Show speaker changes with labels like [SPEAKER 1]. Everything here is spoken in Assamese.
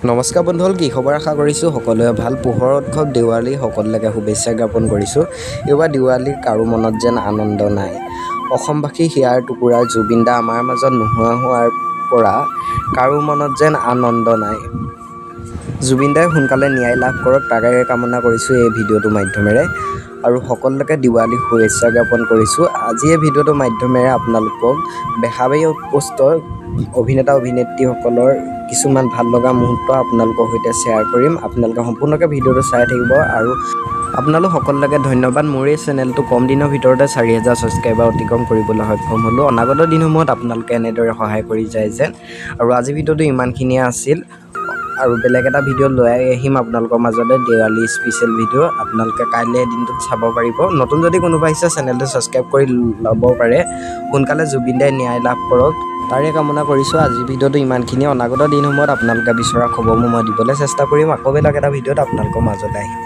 [SPEAKER 1] নমস্কাৰ বন্ধুসকল, কি খবৰ? আশা কৰিছোঁ সকলোৱে ভাল। পোহৰ উৎসৱ দেৱালী সকলোকে শুভেচ্ছা জ্ঞাপন কৰিছোঁ। এইবাৰ দেৱালী কাৰো মনত যেন আনন্দ নাই। অসমবাসী হিয়াৰ টুকুৰাৰ জুবিন দা আমাৰ মাজত নোহোৱা হোৱাৰ পৰা কাৰো মনত যেন আনন্দ নাই। জুবিন দাই সোনকালে ন্যায় লাভ কৰক, তাৰে কামনা কৰিছোঁ এই ভিডিঅ'টোৰ মাধ্যমেৰে। আৰু সকলোকে দেৱালী শুভেচ্ছা জ্ঞাপন কৰিছোঁ। আজি এই ভিডিঅ'টোৰ মাধ্যমেৰে আপোনালোকক বেহাৰবাৰী আউটপোষ্টৰ অভিনেতা অভিনেত্ৰীসকলৰ কিছুমান ভাল লগা মুহূৰ্ত আপোনালোকৰ সৈতে শ্বেয়াৰ কৰিম। আপোনালোকে সম্পূৰ্ণকৈ ভিডিঅ'টো চাই থাকিব। আৰু আপোনালোক সকলোকে ধন্যবাদ। মোৰ এই চেনেলটো কম দিনৰ ভিতৰতে 4000 ছাবস্ক্ৰাইবাৰ অতিক্ৰম কৰিবলৈ সক্ষম হ'লোঁ। অনাগত দিনসমূহত আপোনালোকে এনেদৰে সহায় কৰি যায় যেন। আৰু আজি ভিডিঅ'টো ইমানখিনিয়ে আছিল। আৰু বেলেগ এটা ভিডিঅ' লৈ আহিম আপোনালোকৰ মাজতে, দেৱালী স্পেচিয়েল ভিডিঅ' আপোনালোকে কাইলৈ দিনটোত চাব পাৰিব। নতুন যদি কোনোবা আহিছে চেনেলটো ছাবস্ক্ৰাইব কৰি ল'ব পাৰে। সোনকালে জুবিন দাই ন্যায় লাভ কৰক, তাৰে কামনা কৰিছোঁ। আজি ভিডিঅ'টো ইমানখিনি। অনাগত দিনসমূহত আপোনালোকে বিচৰা খবৰবোৰ মই দিবলৈ চেষ্টা কৰিম। আকৌ বেলেগ এটা ভিডিঅ'ত আপোনালোকৰ মাজলৈ আহিম।